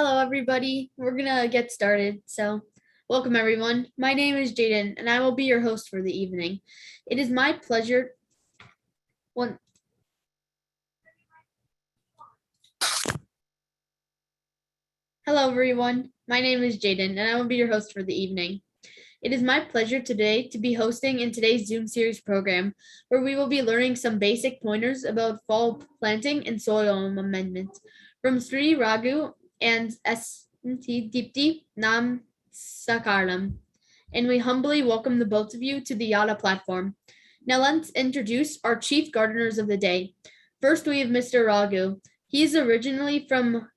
Hello, everybody. We're gonna get started. Welcome everyone. My name is Jaden, and I will be your host for the evening. It is my pleasure. One. Hello, everyone. My name is Jaden, and I will be your host for the evening. It is my pleasure today to be hosting in today's Zoom series program, where we will be learning some basic pointers about fall planting and soil amendment from Sri Raghu and Deepti Nam Sakaram. And we humbly welcome the both of you to the Yada platform. Now let's introduce our chief gardeners of the day. First, we have Mr. Raghu. He is originally from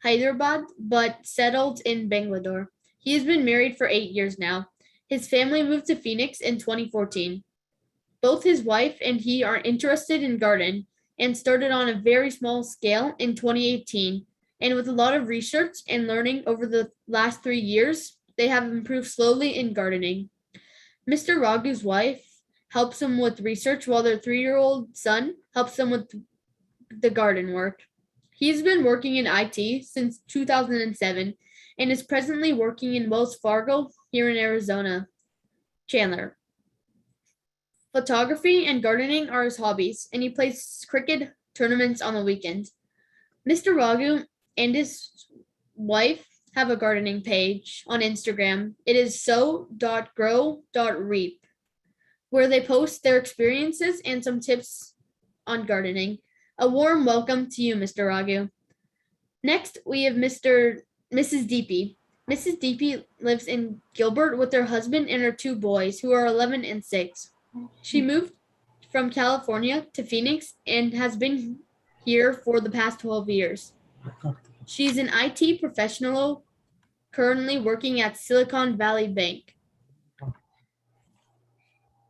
Hyderabad, but settled in Bangalore. He has been married for 8 years now. His family moved to Phoenix in 2014. Both his wife and he are interested in gardening and started on a very small scale in 2018. And with a lot of research and learning over the last 3 years, they have improved slowly in gardening. Mr. Raghu's wife helps him with research while their 3-year-old son helps them with the garden work. He's been working in IT since 2007 and is presently working in Wells Fargo here in Arizona. Chandler. Photography and gardening are his hobbies, and he plays cricket tournaments on the weekends. Mr. Raghu and his wife have a gardening page on Instagram. It is sow.grow.reap, where they post their experiences and some tips on gardening. A warm welcome to you, Mr. Raghu. Next, we have Mrs. Deepy. Mrs. Deepy lives in Gilbert with her husband and her 2 boys, who are 11 and 6. She moved from California to Phoenix and has been here for the past 12 years. She's an IT professional currently working at Silicon Valley Bank.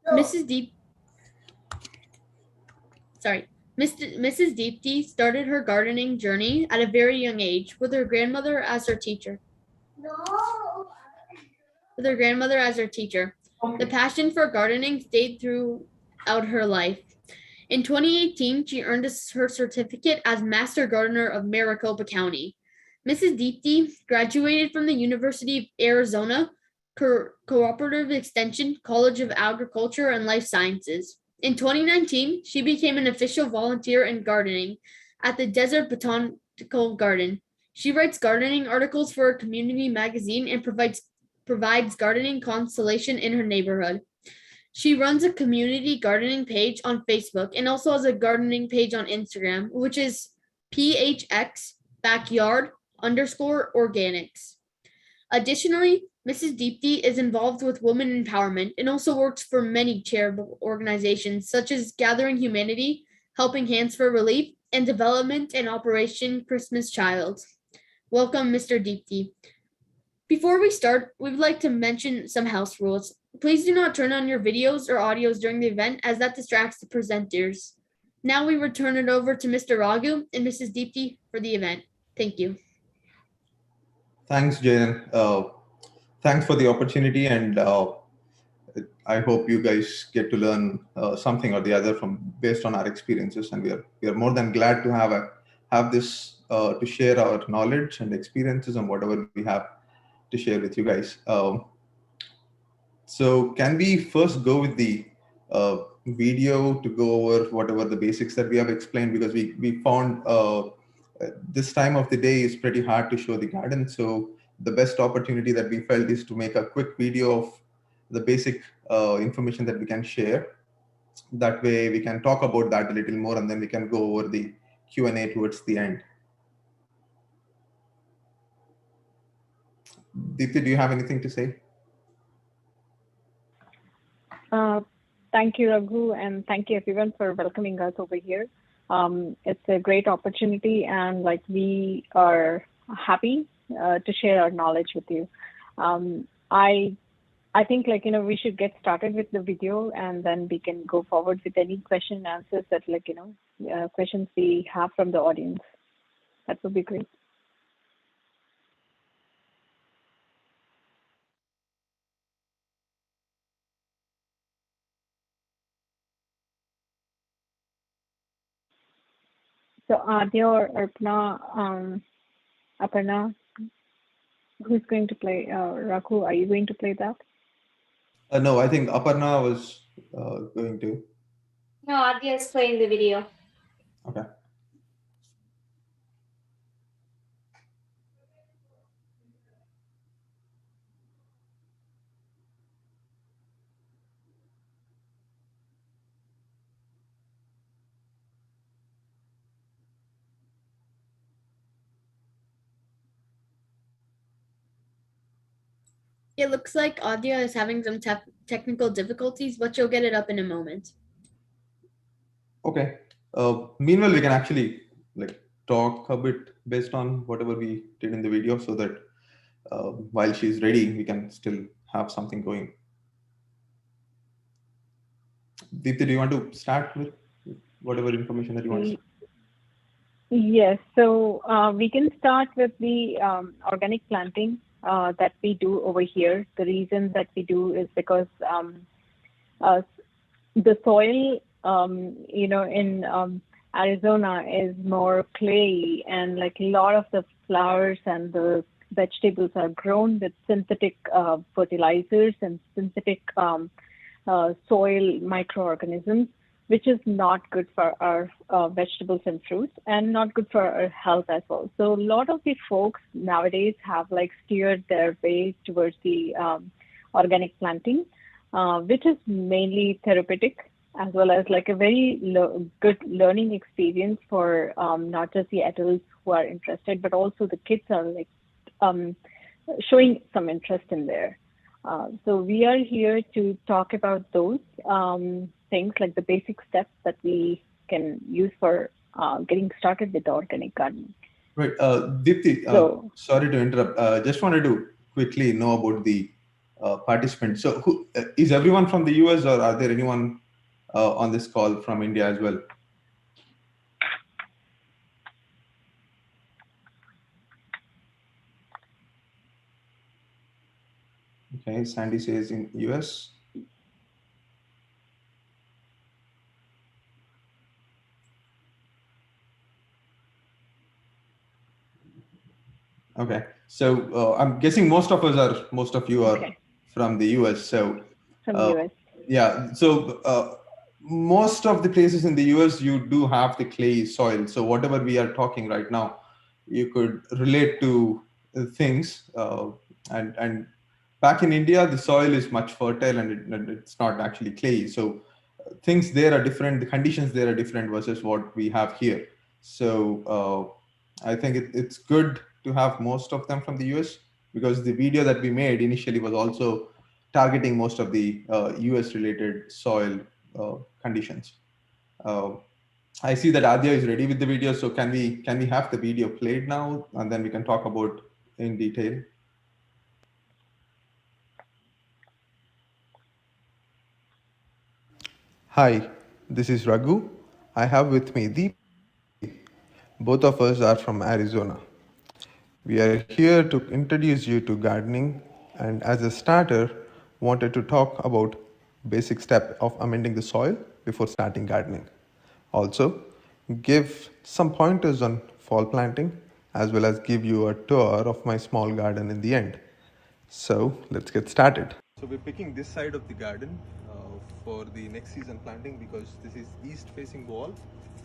Mrs. Deepti started her gardening journey at a very young age with her grandmother as her teacher. The passion for gardening stayed throughout her life. In 2018, she earned her certificate as Master Gardener of Maricopa County. Mrs. Deepti graduated from the University of Arizona Cooperative Extension College of Agriculture and Life Sciences. In 2019, she became an official volunteer in gardening at the Desert Botanical Garden. She writes gardening articles for a community magazine and provides gardening consultation in her neighborhood. She runs a community gardening page on Facebook and also has a gardening page on Instagram, which is PHX backyard_organics. Additionally, Mrs. Deepti is involved with women empowerment and also works for many charitable organizations such as Gathering Humanity, Helping Hands for Relief, and Development and Operation Christmas Child. Welcome, Mr. Deepti. Before we start, we would like to mention some house rules. Please do not turn on your videos or audios during the event as that distracts the presenters. Now we return it over to Mr. Raghu and Mrs. Deepti for the event. Thank you. Thanks, Jaden. Thanks for the opportunity, and I hope you guys get to learn something or the other from based on our experiences. And we are more than glad to have this to share our knowledge and experiences and whatever we have to share with you guys. So can we first go with the video to go over whatever the basics that we have explained, because we found this time of the day is pretty hard to show the garden. So the best opportunity that we felt is to make a quick video of the basic information that we can share. That way we can talk about that a little more, and then we can go over the Q&A towards the end. Deepti, do you have anything to say? Thank you, Raghu, and thank you everyone for welcoming us over here. It's a great opportunity, and we are happy to share our knowledge with you. I think we should get started with the video, and then we can go forward with any question and answers that questions we have from the audience. That would be great. So Adya or Arpana, Aparna, who's going to play? Raghu, are you going to play that? No, I think Aparna was going to. No, Adya is playing the video. Okay. It looks like Adia is having some technical difficulties, but she'll get it up in a moment. Okay. Meanwhile, we can actually like talk a bit based on whatever we did in the video, so that while she's ready, we can still have something going. Deepti, do you want to start with whatever information that you want? Yes, so we can start with the organic planting that we do over here. The reason that we do is because the soil, in Arizona is more clay, and like a lot of the flowers and the vegetables are grown with synthetic fertilizers and synthetic soil microorganisms, which is not good for our vegetables and fruits, and not good for our health as well. So a lot of the folks nowadays have like steered their way towards the organic planting, which is mainly therapeutic, as well as like a very good learning experience for not just the adults who are interested, but also the kids are like showing some interest in there. So we are here to talk about those things, like the basic steps that we can use for getting started with organic gardening. Right. Deepti, sorry to interrupt. Just wanted to quickly know about the participants. So who is everyone from the US, or are there anyone on this call from India as well? Okay, Sandy says in US. Okay, so I'm guessing most of you are from the US. So from the US. Yeah, so most of the places in the US, you do have the clay soil. So whatever we are talking right now, you could relate to things. And back in India, the soil is much fertile, and it's not actually clay. So things there are different. The conditions there are different versus what we have here. So I think it's good to have most of them from the US, because the video that we made initially was also targeting most of the US related soil conditions. I see that Adya is ready with the video, so can we have the video played now, and then we can talk about in detail? Hi, this is Raghu. I have with me Deepti. Both of us are from Arizona. We are here to introduce you to gardening, and as a starter, wanted to talk about basic step of amending the soil before starting gardening. Also, give some pointers on fall planting, as well as give you a tour of my small garden in the end. So let's get started. So we're picking this side of the garden for the next season planting, because this is east facing wall,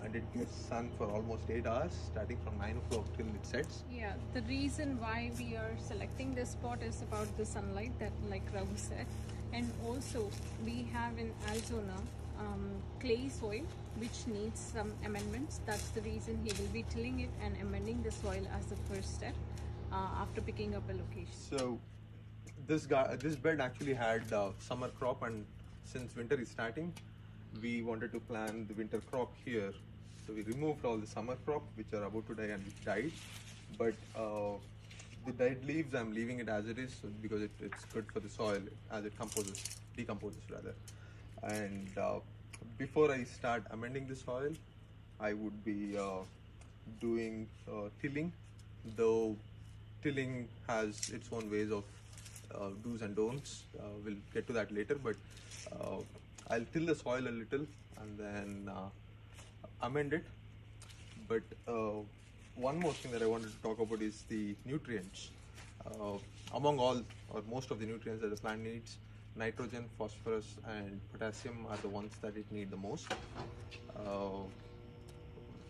and it gets sun for almost 8 hours, starting from 9 o'clock till it sets. Yeah, the reason why we are selecting this spot is about the sunlight that, like Raghu said, and also we have in Arizona clay soil which needs some amendments. That's the reason he will be tilling it and amending the soil as the first step after picking up a location. So this bed actually had summer crop, and since winter is starting, we wanted to plant the winter crop here. So we removed all the summer crop which are about to die and which died, but the dead leaves I'm leaving it as it is, because it's good for the soil as it decomposes rather. And before I start amending the soil, I would be doing tilling, though tilling has its own ways of do's and don'ts. We'll get to that later, but I'll till the soil a little and then amend it. But one more thing that I wanted to talk about is the nutrients. Among all or most of the nutrients that the plant needs, nitrogen, phosphorus, and potassium are the ones that it needs the most.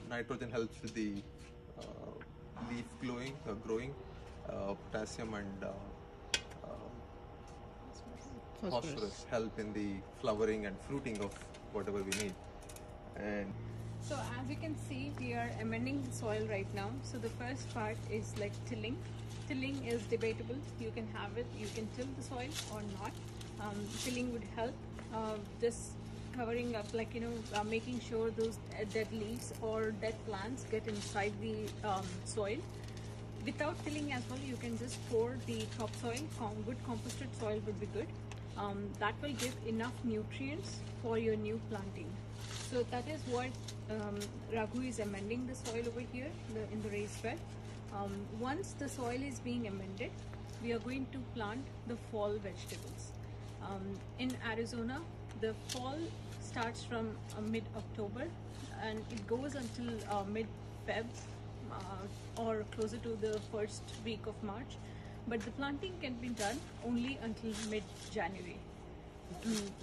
Nitrogen helps with the leaf growing. Potassium and phosphorus help in the flowering and fruiting of whatever we need. And So as you can see, we are amending the soil right now. So the first part is like tilling. Tilling is debatable. You can have it, you can till the soil or not. Tilling would help just covering up, like, making sure those dead leaves or dead plants get inside the soil. Without tilling as well, you can just pour the topsoil. Good composted soil would be good. That will give enough nutrients for your new planting. So that is what Raghu is amending the soil over here in the raised bed. Once the soil is being amended, we are going to plant the fall vegetables. In Arizona, the fall starts from mid-October and it goes until mid-Feb or closer to the first week of March. But the planting can be done only until mid-January.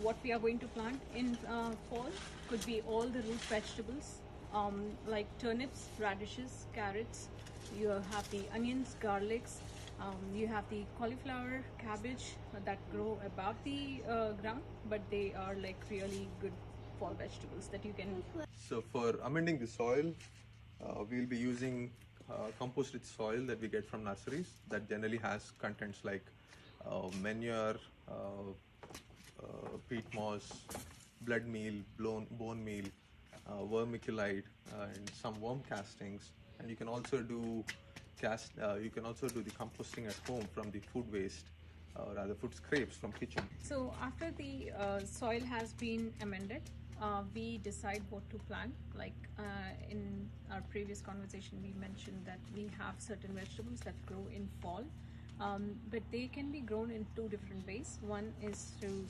What we are going to plant in fall could be all the root vegetables like turnips, radishes, carrots. You have the onions, garlics, you have the cauliflower, cabbage that grow above the ground, but they are like really good fall vegetables that you can. so for amending the soil, we'll be using compost-rich soil that we get from nurseries that generally has contents like manure, peat moss, blood meal, bone meal, vermiculite, and some worm castings. And you can also do the composting at home from the food waste, or rather food scraps from kitchen. So after the soil has been amended, we decide what to plant. Like in our previous conversation, we mentioned that we have certain vegetables that grow in fall. But they can be grown in two different ways. One is through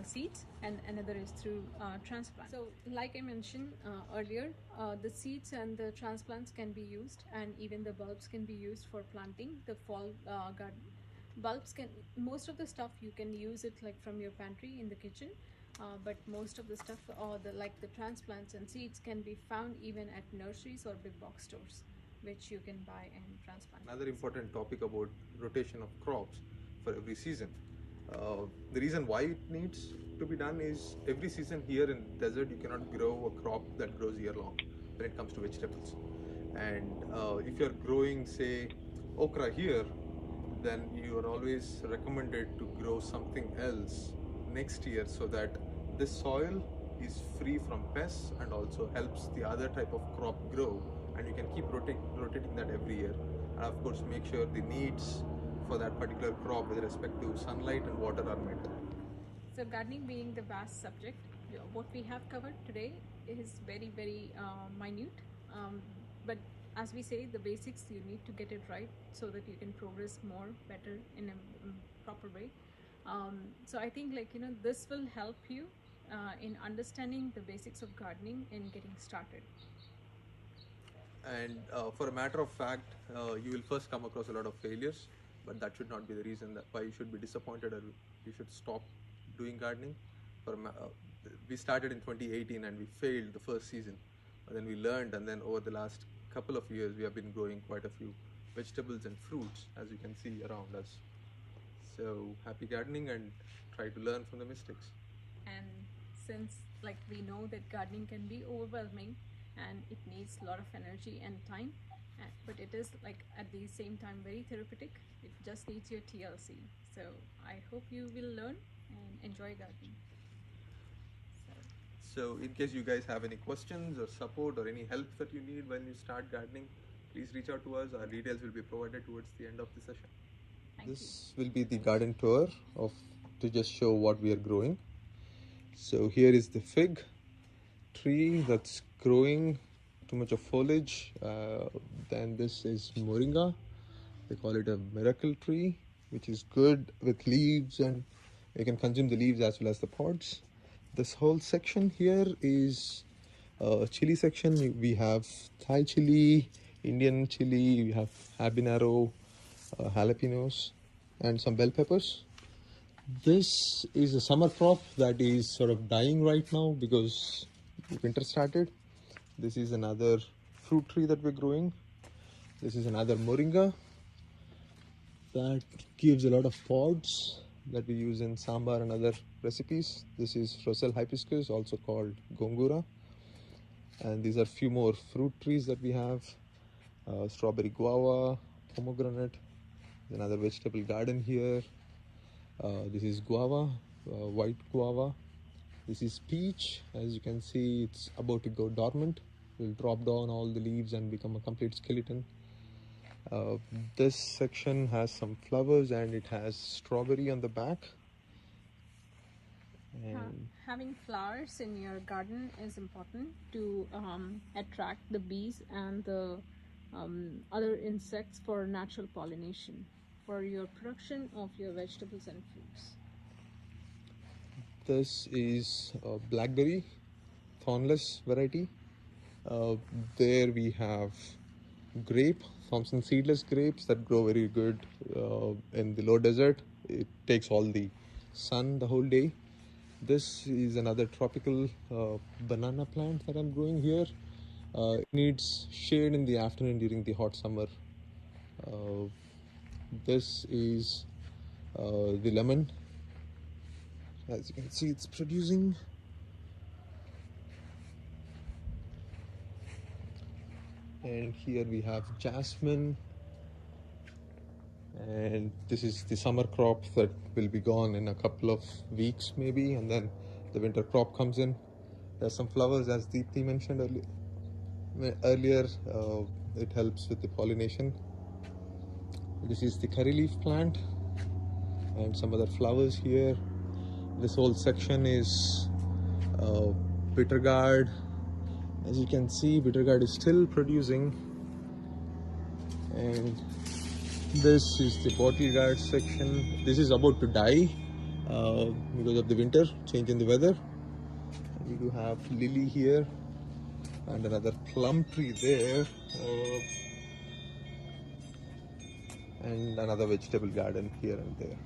seeds and another is through transplant. So like I mentioned earlier, the seeds and the transplants can be used, and even the bulbs can be used for planting the fall garden. Bulbs most of the stuff you can use it like from your pantry in the kitchen, but most of the stuff like the transplants and seeds can be found even at nurseries or big box stores, which you can buy and transplant. Another important topic about rotation of crops for every season. The reason why it needs to be done is every season here in desert you cannot grow a crop that grows year long when it comes to vegetables. And if you're growing, say, okra here, then you are always recommended to grow something else next year so that this soil is free from pests and also helps the other type of crop grow, and you can keep rotating that every year. And of course make sure the needs for that particular crop with respect to sunlight and water are met. So gardening being the vast subject, what we have covered today is very, very minute. But as we say, the basics, you need to get it right so that you can progress better in a proper way. So I think this will help you in understanding the basics of gardening and getting started. And for a matter of fact, you will first come across a lot of failures, but that should not be the reason why you should be disappointed or you should stop doing gardening. We started in 2018 and we failed the first season, but then we learned, and then over the last couple of years we have been growing quite a few vegetables and fruits, as you can see around us. So happy gardening and try to learn from the mistakes. And since we know that gardening can be overwhelming and it needs a lot of energy and time, but it is at the same time very therapeutic. It just needs your TLC. So I hope you will learn and enjoy gardening. So in case you guys have any questions or support or any help that you need when you start gardening, please reach out to us. Our details will be provided towards the end of the session. This will be the garden tour to just show what we are growing. So here is the fig tree that's growing, too much of foliage. Then this is Moringa. They call it a miracle tree, which is good with leaves, and you can consume the leaves as well as the pods. This whole section here is chili section. We have Thai chili, Indian chili, we have habanero, jalapenos, and some bell peppers. This is a summer crop that is sort of dying right now because winter started. This is another fruit tree that we're growing. This is another Moringa that gives a lot of pods that we use in sambar and other recipes. This is Roselle hibiscus, also called gongura. And these are few more fruit trees that we have. Strawberry guava, pomegranate, another vegetable garden here. This is guava, white guava. This is peach. As you can see, it's about to go dormant. It will drop down all the leaves and become a complete skeleton. This section has some flowers and it has strawberry on the back. And Having flowers in your garden is important to attract the bees and the other insects for natural pollination for your production of your vegetables and fruits. this is a Blackberry, thornless variety. There we have grape, Thompson seedless grapes that grow very good in the low desert. It takes all the sun the whole day. This is another tropical banana plant that I'm growing here. It needs shade in the afternoon during the hot summer. This is the lemon. As you can see, it's producing. And here we have Jasmine. And this is the summer crop that will be gone in a couple of weeks maybe, and then the winter crop comes in. There's some flowers, as Deepti mentioned earlier. It helps with the pollination. This is the curry leaf plant and some other flowers here. This whole section is bitter gourd. As you can see, bitter gourd is still producing. And this is the bottle gourd section. This is about to die because of the winter change in the weather. We do have lily here and another plum tree there, and another vegetable garden here and there.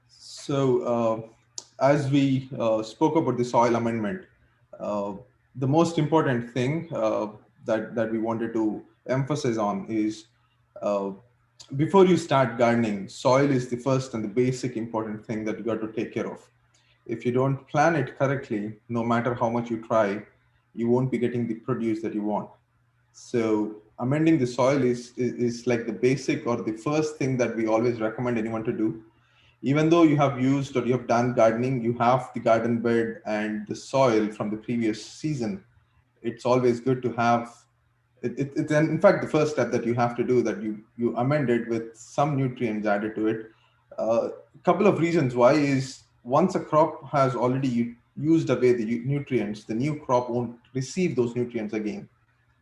So, as we spoke about the soil amendment, the most important thing that we wanted to emphasize on is uh, before you start gardening, soil is the first and the basic important thing that you got to take care of. If you don't plan it correctly, no matter how much you try, you won't be getting the produce that you want. So amending the soil is like the basic or the first thing that we always recommend anyone to do. Even though you have used or you have done gardening, you have the garden bed and the soil from the previous season. It's always good to have it's in fact the first step that you have to do, that you amend it with some nutrients added to it. A couple of reasons why is, once a crop has already used away the nutrients, the new crop won't receive those nutrients again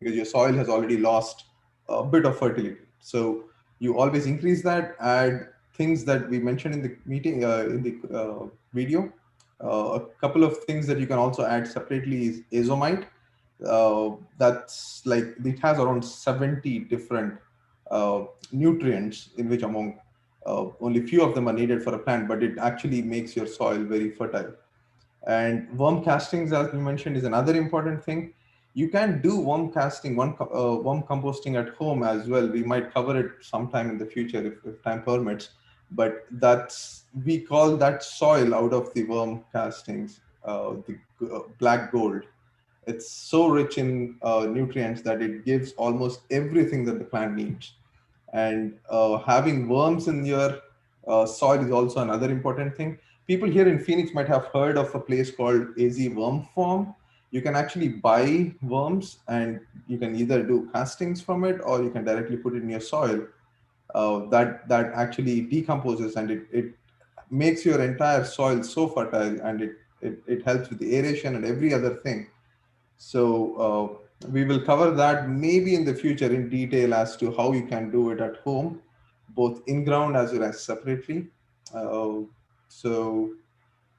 because your soil has already lost a bit of fertility. So you always increase that, add things that we mentioned in the meeting, in the video. A couple of things that you can also add separately is Azomite. That's like, it has around 70 different nutrients, in which among only few of them are needed for a plant, but it actually makes your soil very fertile. And worm castings, as we mentioned, is another important thing. You can do worm casting, worm composting at home as well. We might cover it sometime in the future if time permits. But we call that soil out of the worm castings, the black gold. It's so rich in nutrients that it gives almost everything that the plant needs. And having worms in your soil is also another important thing. People here in Phoenix might have heard of a place called AZ Worm Farm. You can actually buy worms and you can either do castings from it or you can directly put it in your soil. That actually decomposes, and it makes your entire soil so fertile, and it helps with the aeration and every other thing. So we will cover that maybe in the future in detail as to how you can do it at home, both in ground as well as separately. So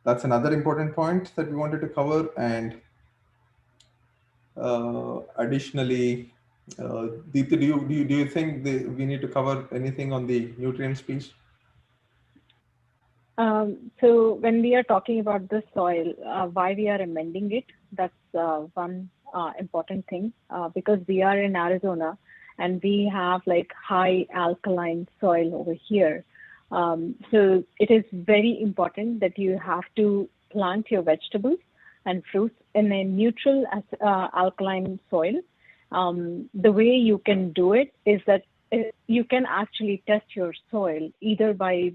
that's another important point that we wanted to cover. And additionally, Deepti, do you think we need to cover anything on the nutrients piece? So when we are talking about the soil, why we are amending it, that's one important thing, because we are in Arizona and we have like high alkaline soil over here. So it is very important that you have to plant your vegetables and fruits in a neutral alkaline soil. The way you can do it is that you can actually test your soil either by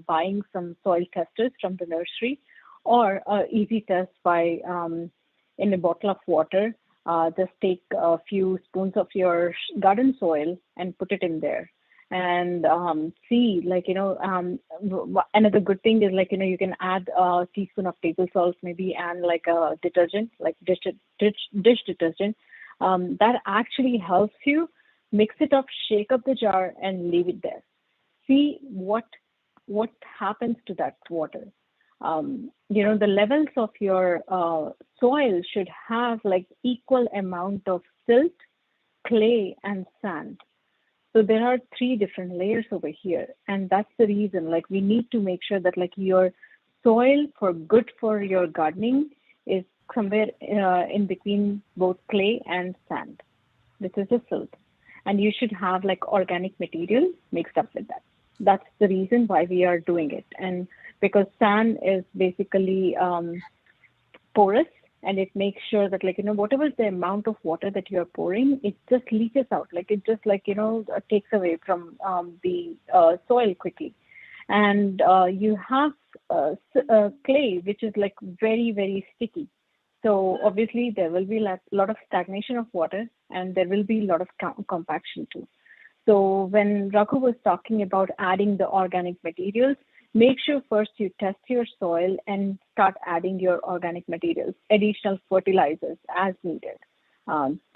buying some soil testers from the nursery, or easy test by in a bottle of water. Just take a few spoons of your garden soil and put it in there, and see, like, another good thing is, like, you can add a teaspoon of table salt maybe, and like a detergent, like dish detergent. That actually helps you mix it up, shake up the jar, and leave it there. See what happens to that water. The levels of your soil should have like equal amount of silt, clay, and sand. So there are 3 different layers over here, and that's the reason, like, we need to make sure that, like, your soil good for your gardening is somewhere in between both clay and sand. This is the silt. And you should have like organic material mixed up with that. That's the reason why we are doing it. And because sand is basically porous, and it makes sure that, like, whatever the amount of water that you're pouring, it just leaches out. Like, it just, like, takes away from the soil quickly. And you have clay, which is like very, very sticky. So obviously there will be a lot of stagnation of water, and there will be a lot of compaction too. So when Raghu was talking about adding the organic materials, make sure first you test your soil and start adding your organic materials, additional fertilizers as needed.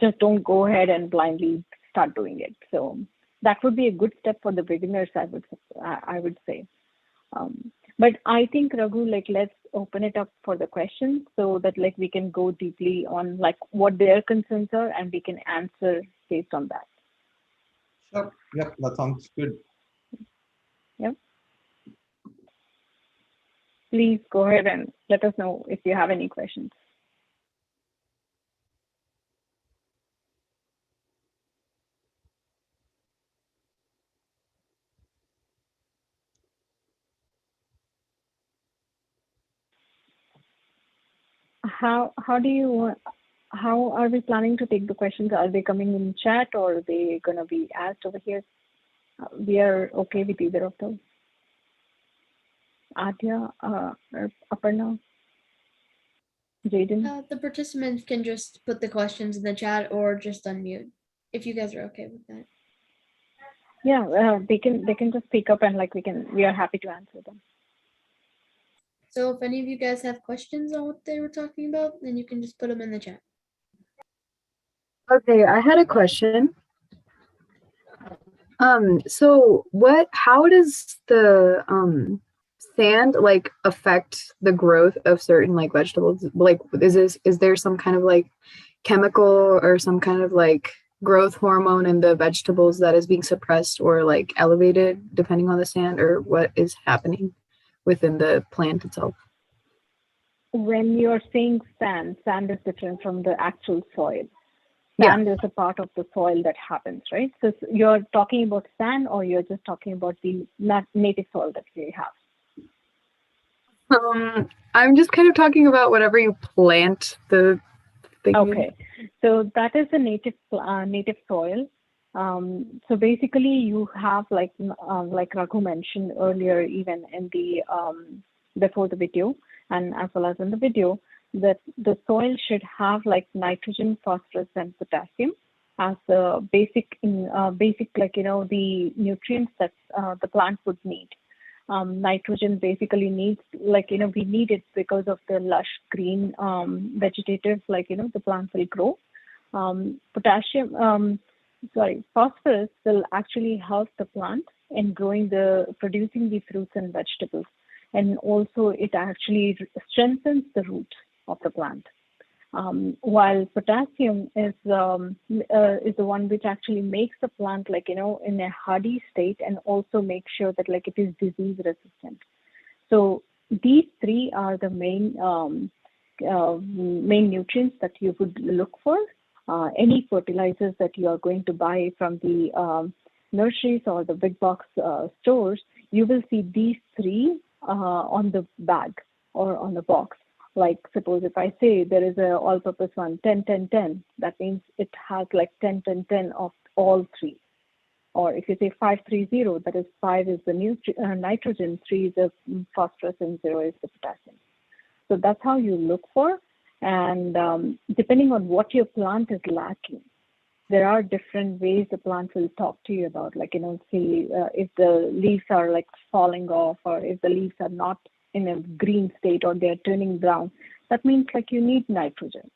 Just don't go ahead and blindly start doing it. So that would be a good step for the beginners, I would say. But I think, Raghu, like, let's open it up for the questions so that, like, we can go deeply on like what their concerns are, and we can answer based on that. Sure. Yep, that sounds good. Yep. Please go ahead and let us know if you have any questions. How are we planning to take the questions? Are they coming in chat, or are they gonna be asked over here? We are okay with either of those. Adya, or Aparna, Jaden? The participants can just put the questions in the chat or just unmute, if you guys are okay with that. Yeah, they can just speak up, and like we are happy to answer them. So if any of you guys have questions on what they were talking about, then you can just put them in the chat. Okay, I had a question. So how does the sand like affect the growth of certain like vegetables? Like, is there some kind of like chemical or some kind of like growth hormone in the vegetables that is being suppressed or like elevated depending on the sand, or what is happening within the plant itself? When you're saying sand is different from the actual soil. Sand is a part of the soil that happens, right? So you're talking about sand, or you're just talking about the native soil that we have? I'm just kind of talking about whatever you plant the thing. Okay, so that is a native soil. So basically, you have like Raghu mentioned earlier, even in the before the video and as well as in the video, that the soil should have like nitrogen, phosphorus, and potassium as the basic like the nutrients that the plant would need. Nitrogen basically needs, like, we need it because of the lush green vegetative, like, the plant will grow. Phosphorus will actually help the plant in producing the fruits and vegetables. and also it actually strengthens the roots of the plant. While potassium is the one which actually makes the plant in a hardy state, and also makes sure that it is disease resistant. So these three are the main nutrients that you would look for. Any fertilizers that you are going to buy from the nurseries or the big box stores, you will see these three on the bag or on the box. Like suppose if I say there is a all-purpose one, 10, 10, 10, that means it has 10, 10, 10 of all three. Or if you say 530, that is 5 is the nitrogen, 3 is the phosphorus, and 0 is the potassium. So that's how you look for. And depending on what your plant is lacking, there are different ways the plant will talk to you about, see if the leaves are falling off, or if the leaves are not in a green state or they're turning brown. That means you need nitrogen.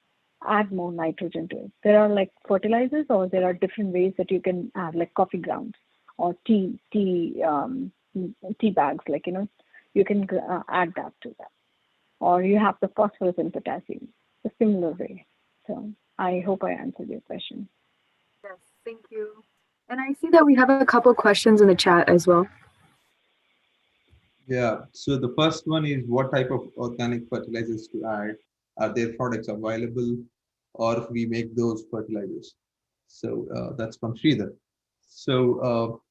Add more nitrogen to it. There are fertilizers, or there are different ways that you can add, coffee grounds or tea bags, you can add that to that. Or you have the phosphorus and potassium, a similar way. So I hope I answered your question. Yes, thank you. And I see that we have a couple questions in the chat as well. Yeah, so the first one is, what type of organic fertilizers to add? Are their products available, or we make those fertilizers? So that's from Sridhar. So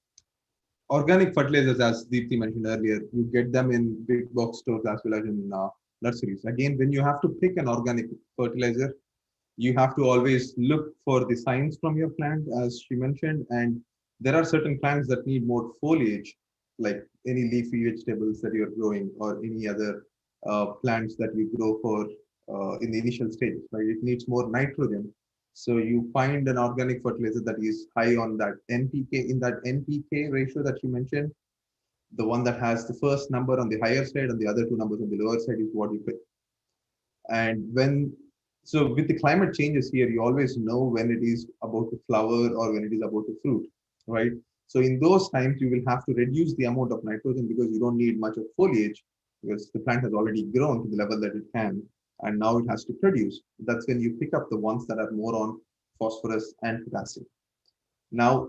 organic fertilizers, as Deepti mentioned earlier, you get them in big box stores as well as in nurseries. Again, when you have to pick an organic fertilizer, you have to always look for the signs from your plant, as she mentioned, and there are certain plants that need more foliage, like any leafy vegetables that you're growing, or any other plants that you grow for in the initial stage, right? It needs more nitrogen. So you find an organic fertilizer that is high on that NPK, in that NPK ratio that you mentioned. The one that has the first number on the higher side and the other two numbers on the lower side is what you pick. And so with the climate changes here, you always know when it is about to flower or when it is about to fruit, right? So in those times, you will have to reduce the amount of nitrogen because you don't need much of foliage, because the plant has already grown to the level that it can, and now it has to produce. That's when you pick up the ones that are more on phosphorus and potassium. Now,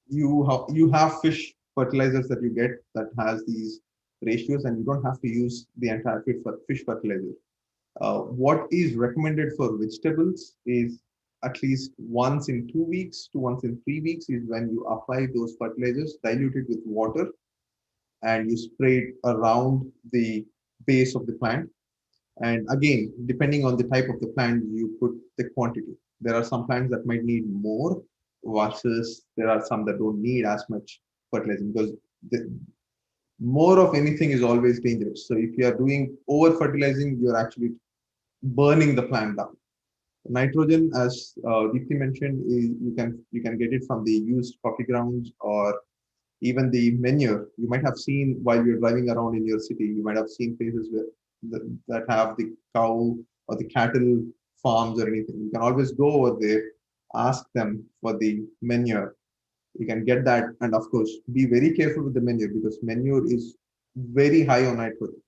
you have fish fertilizers that you get that has these ratios, and you don't have to use the entire fish fertilizer. What is recommended for vegetables is at least once in 2 weeks to once in 3 weeks is when you apply those fertilizers diluted with water, and you spray it around the base of the plant. And again, depending on the type of the plant, you put the quantity. There are some plants that might need more, versus there are some that don't need as much fertilizer, because more of anything is always dangerous. So if you are doing over fertilizing, you're actually burning the plant down. Nitrogen, as Deepti mentioned, is you can get it from the used coffee grounds, or even the manure. You might have seen while you're driving around in your city, you might have seen places that have the cow or the cattle farms or anything. You can always go over there, ask them for the manure. You can get that, and of course, be very careful with the manure, because manure is very high on nitrogen.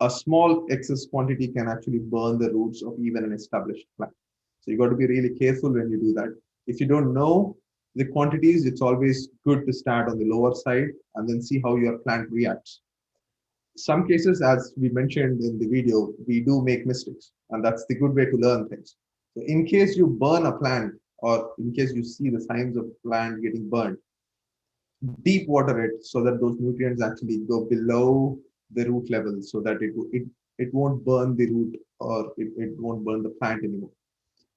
A small excess quantity can actually burn the roots of even an established plant. So you got to be really careful when you do that. If you don't know the quantities, it's always good to start on the lower side and then see how your plant reacts. Some cases, as we mentioned in the video, we do make mistakes, and that's the good way to learn things. So in case you burn a plant, or in case you see the signs of plant getting burned, deep water it so that those nutrients actually go below the root level, so that it won't burn the root, or it won't burn the plant anymore.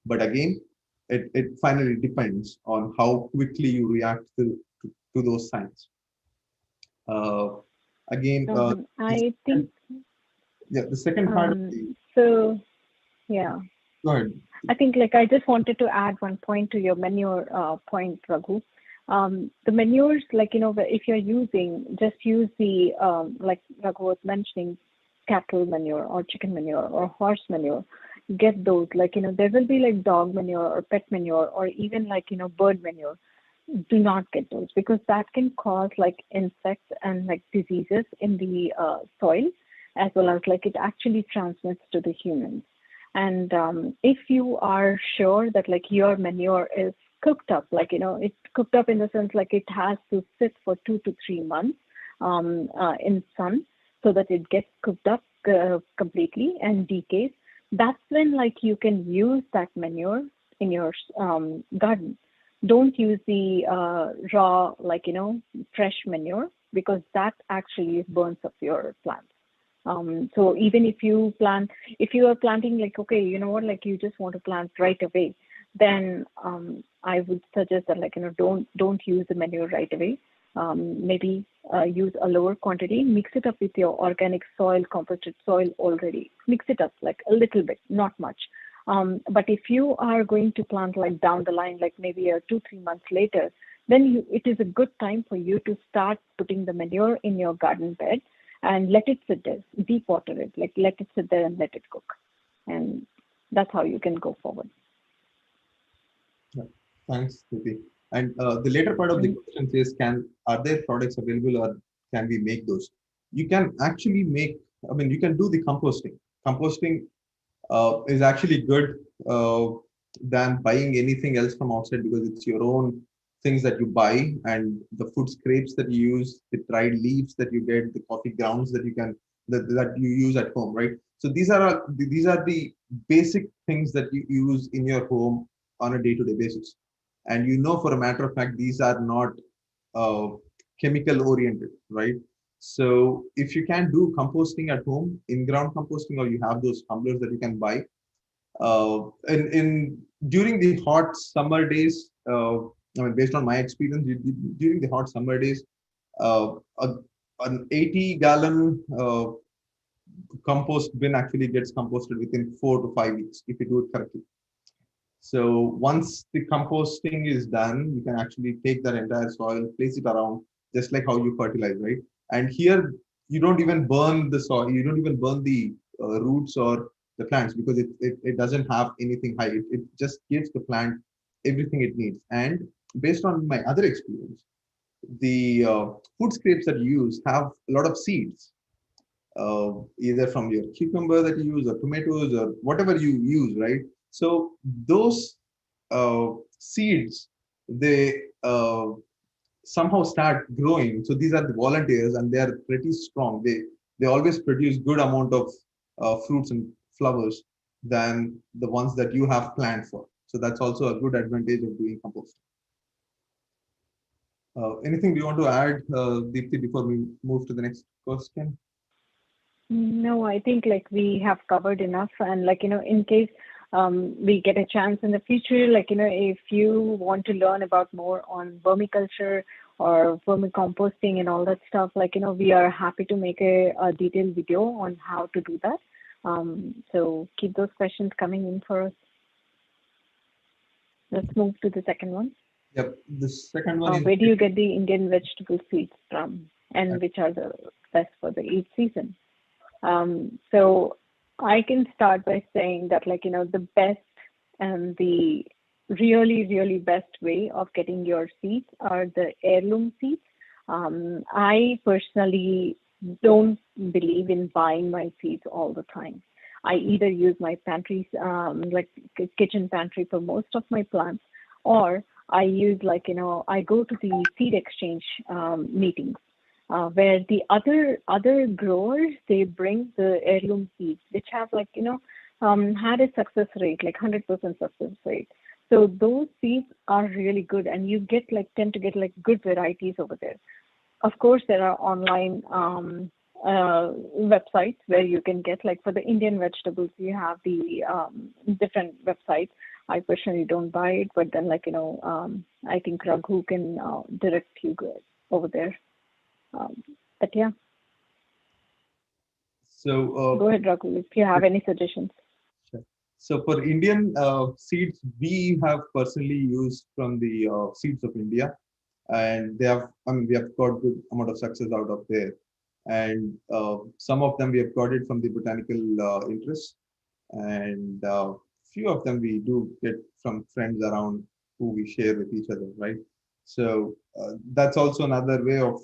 But again, it finally depends on how quickly you react to those signs. I think the second part. So yeah. Go ahead. I think I just wanted to add one point to your manure point, Raghu. The manures, if you're using, just use the, like Raghu was mentioning, cattle manure or chicken manure or horse manure. Get those, there will be dog manure or pet manure, or even bird manure. do not get those, because that can cause like insects and like diseases in the soil, as well as like it actually transmits to the humans. And if you are sure that like your manure is cooked up, like, it's cooked up in the sense like it has to sit for 2 to 3 months in sun so that it gets cooked up completely and decays, that's when like you can use that manure in your garden. Don't use the raw, like, fresh manure, because that actually burns up your plants. So even if you are planting like, okay, you know what, like you just want to plant right away, then I would suggest that like, don't use the manure right away. Maybe use a lower quantity, mix it up with your organic soil, composted soil already. Mix it up like a little bit, not much. But if you are going to plant like down the line, like maybe 2-3 months later, then it is a good time for you to start putting the manure in your garden bed and let it sit there, deep water it, like let it sit there and let it cook. And that's how you can go forward. Yeah. Thanks, Deepti. And the later part of the question says, are there products available or can we make those? You can actually you can do the composting. Composting is actually good than buying anything else from outside, because it's your own things that you buy, and the food scraps that you use, the dried leaves that you get, the coffee grounds that that you use at home, right? So these are the basic things that you use in your home on a day-to-day basis, and for a matter of fact, these are not uh, chemical oriented, right? So if you can do composting at home, in-ground composting, or you have those tumblers that you can buy, in during the hot summer days, based on my experience, during the hot summer days, uh, a, an 80-gallon compost bin actually gets composted within 4 to 5 weeks if you do it correctly. So once the composting is done, you can actually take that entire soil, place it around, just like how you fertilize, right? And here, you don't even burn the soil, you don't even burn the roots or the plants, because it doesn't have anything high. It just gives the plant everything it needs. And based on my other experience, the food scrapes that you use have a lot of seeds, either from your cucumber that you use, or tomatoes, or whatever you use, right? So those seeds, they somehow start growing. So these are the volunteers, and they are pretty strong. They always produce good amount of fruits and flowers than the ones that you have planned for. So that's also a good advantage of doing compost. Anything do you want to add, Deepti, before we move to the next question? No, I think like we have covered enough, and like, in case we get a chance in the future, like, if you want to learn about more on vermiculture or vermicomposting and all that stuff, like, we are happy to make a detailed video on how to do that. So keep those questions coming in for us. Let's move to the second one. Yep, the second one is, where do you get the Indian vegetable seeds from, and which are the best for the each season? So I can start by saying that, like, the best and the really, really best way of getting your seeds are the heirloom seeds. I personally don't believe in buying my seeds all the time. I either use my pantries, like kitchen pantry for most of my plants, or I use, like, I go to the seed exchange meetings, where the other growers, they bring the heirloom seeds, which have, like, had a success rate, like 100% success rate. So those seeds are really good, and you tend to get like good varieties over there. Of course, there are online websites where you can get, like, for the Indian vegetables, you have the different websites. I personally don't buy it, but then, like, I think Raghu can direct you over there. But yeah. So go ahead, Raghu, if you have any suggestions. Sure. So for Indian seeds, we have personally used from the Seeds of India, and we have got good amount of success out of there. And some of them we have got it from the botanical interest, and few of them we do get from friends around who we share with each other, right? So that's also another way of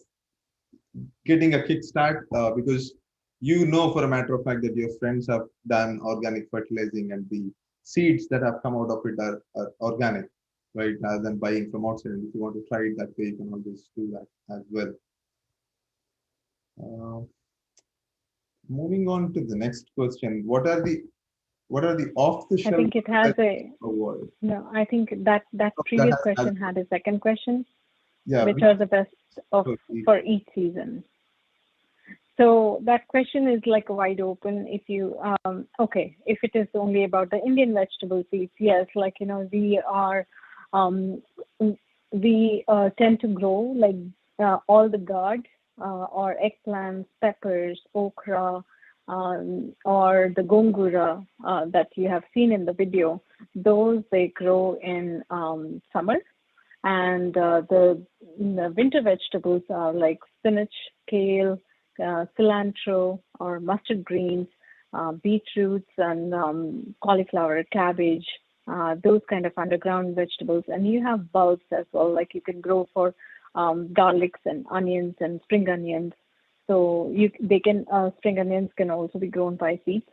getting a kickstart, because you know for a matter of fact that your friends have done organic fertilizing and the seeds that have come out of it are organic, right? Rather than buying from outside. And if you want to try it that way, you can always do that as well. Uh, Moving on to the next question, what are the off the I shelf think it has a avoid? no. I think that previous question had a second question, which are the best for each season. So that question is like wide open. If you okay, if it is only about the Indian vegetable seeds, yes, like we tend to grow like all the gourd or eggplants, peppers, okra, or the gongura that you have seen in the video. Those they grow in summer, and the winter vegetables are like spinach, kale, cilantro or mustard greens, beetroots and cauliflower, cabbage, those kind of underground vegetables. And you have bulbs as well, like you can grow for garlics and onions and spring onions. So spring onions can also be grown by seeds.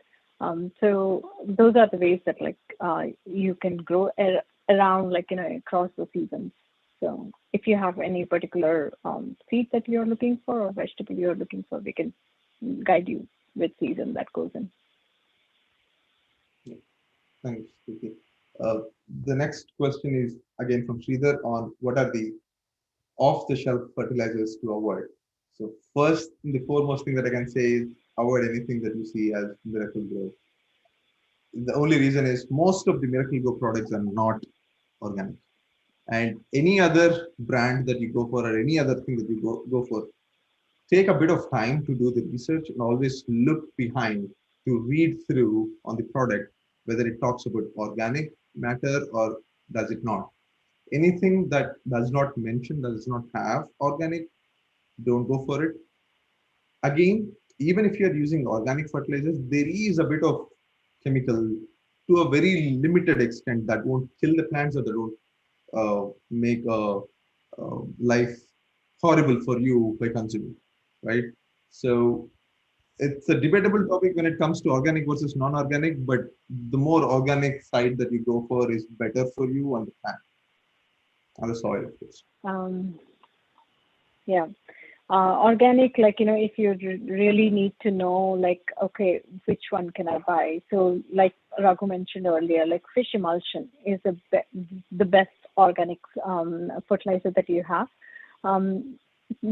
So those are the ways that you can grow around across the seasons. So if you have any particular seed that you're looking for or vegetable you're looking for, we can guide you with season that goes in. Thanks, Deepti. The next question is again from Sridhar on what are the off-the-shelf fertilizers to avoid. So first, the foremost thing that I can say is avoid anything that you see as Miracle Grow. The only reason is most of the Miracle Grow products are not organic. And any other brand that you go for or any other thing that you go for, take a bit of time to do the research and always look behind to read through on the product, whether it talks about organic matter or does it not. Anything that does not mention, does not have organic, don't go for it. Again, even if you're using organic fertilizers, there is a bit of chemical to a very limited extent that won't kill the plants or that won't make life horrible for you by consuming, right? So it's a debatable topic when it comes to organic versus non-organic, but the more organic side that you go for is better for you on the plant, on the soil, of course. Yeah. Organic, if you really need to know, okay, which one can I buy? So like Raghu mentioned earlier, like fish emulsion is the best organic fertilizer that you have.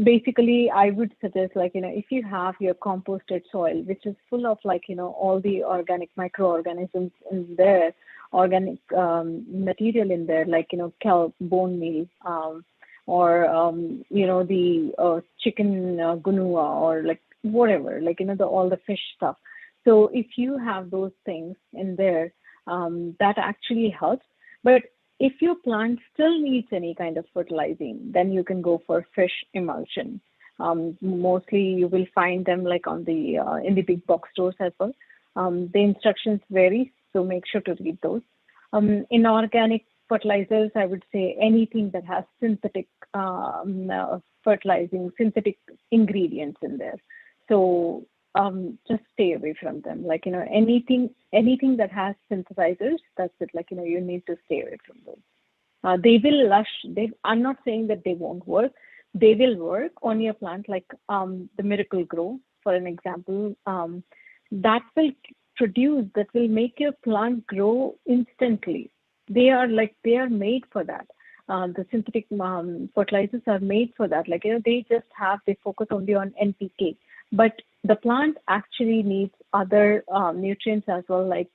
Basically, I would suggest, if you have your composted soil, which is full of, all the organic microorganisms in there, organic material in there, kelp, bone meal, or the chicken gunua or whatever, all the fish stuff. So if you have those things in there, that actually helps. But if your plant still needs any kind of fertilizing, then you can go for fish emulsion. Mostly you will find them on the in the big box stores as well. The instructions vary, so make sure to read those. Inorganic fertilizers, I would say anything that has synthetic fertilizing, synthetic ingredients in there. So just stay away from them. Anything that has synthesizers, that's it. You need to stay away from those. They will lush. I'm not saying that they won't work. They will work on your plant, the Miracle Grow, for an example. That will make your plant grow instantly. They are made for that. The synthetic fertilizers are made for that. They focus only on NPK, but the plant actually needs other nutrients as well, like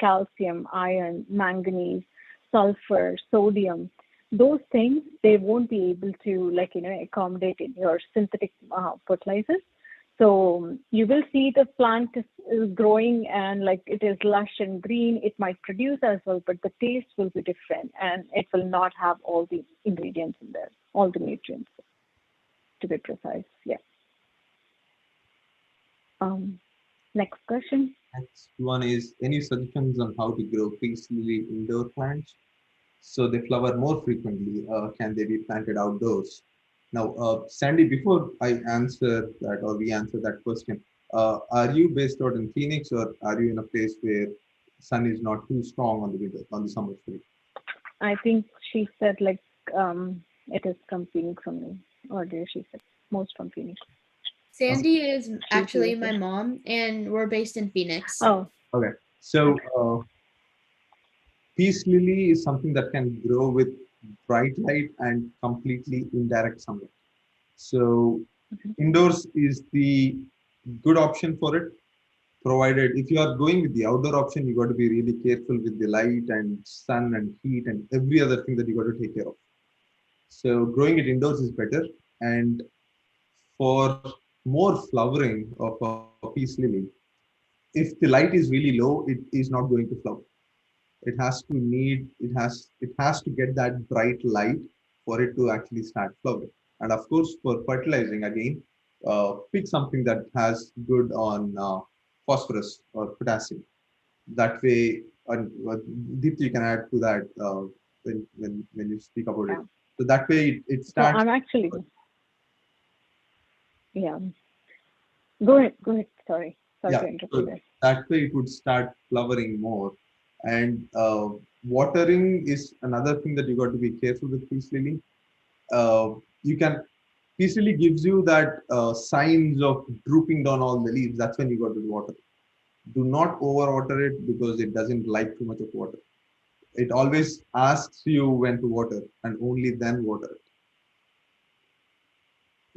calcium, iron, manganese, sulfur, sodium. Those things they won't be able to accommodate in your synthetic fertilizers. So you will see the plant is growing and it is lush and green. It might produce as well, but the taste will be different and it will not have all the ingredients in there, all the nutrients, to be precise. Yeah. Next question. Next one is, any suggestions on how to grow peace lily indoor plants? so they flower more frequently? Can they be planted outdoors? Now, Sandy, before I answer that or we answer that question, are you based out in Phoenix, or are you in a place where sun is not too strong on the winter, on the summer street? I think she said like it is from Phoenix only, or did she said most from Phoenix? Sandy is actually USA. my mom, and we're based in Phoenix. Oh, Okay, so peace lily is something that can grow with bright light and completely indirect sunlight. So indoors is the good option for it, provided if you are going with the outdoor option, you got to be really careful with the light and sun and heat and every other thing that you got to take care of. So growing it indoors is better. And for more flowering of a peace lily, if the light is really low, it is not going to flower. It has to get that bright light for it to actually start flowering. And of course, for fertilizing again, pick something that has good on phosphorus or potassium. That way, Deepti, you can add to that when you speak about it. yeah. So that way it So starts. I'm actually, yeah. Go ahead. Sorry to interrupt So you there. that way it would start flowering more. And watering is another thing that you got to be careful with peace lily. You can Peace lily gives you that signs of drooping down all the leaves. That's when you got to water. Do not overwater it because it doesn't like too much of water. It always asks you when to water and only then water it.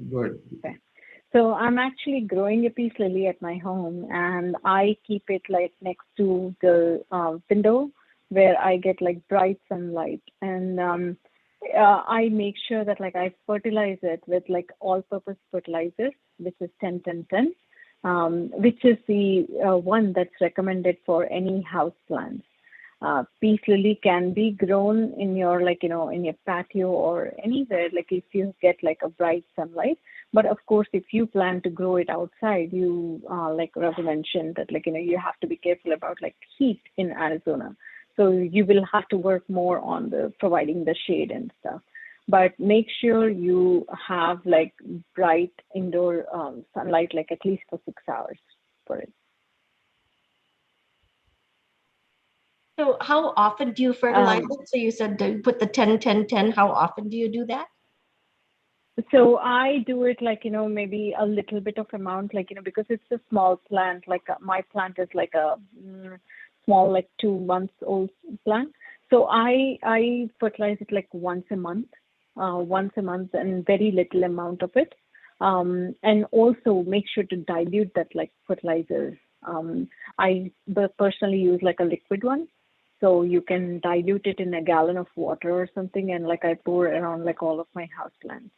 Good. Okay. So I'm actually growing a peace lily at my home, and I keep it like next to the window where I get like bright sunlight, and I make sure that like I fertilize it with like all-purpose fertilizers, which is 10-10-10, which is the one that's recommended for any house plants. Peace lily can be grown in your in your patio or anywhere, like if you get like a bright sunlight. But of course, if you plan to grow it outside, you like Raghu mentioned that you have to be careful about like heat in Arizona. So you will have to work more on the providing the shade and stuff. But make sure you have like bright indoor sunlight, like at least for 6 hours for it. So how often do you fertilize it? So you said to put the 10-10-10. How often do you do that? So I do it like, maybe a little bit of amount, like, because it's a small plant, like my plant is like a small, like 2 months old plant. So I fertilize it like once a month and very little amount of it. And also make sure to dilute that like fertilizer. I personally use like a liquid one. So you can dilute it in a gallon of water or something, and like I pour around like all of my house plants.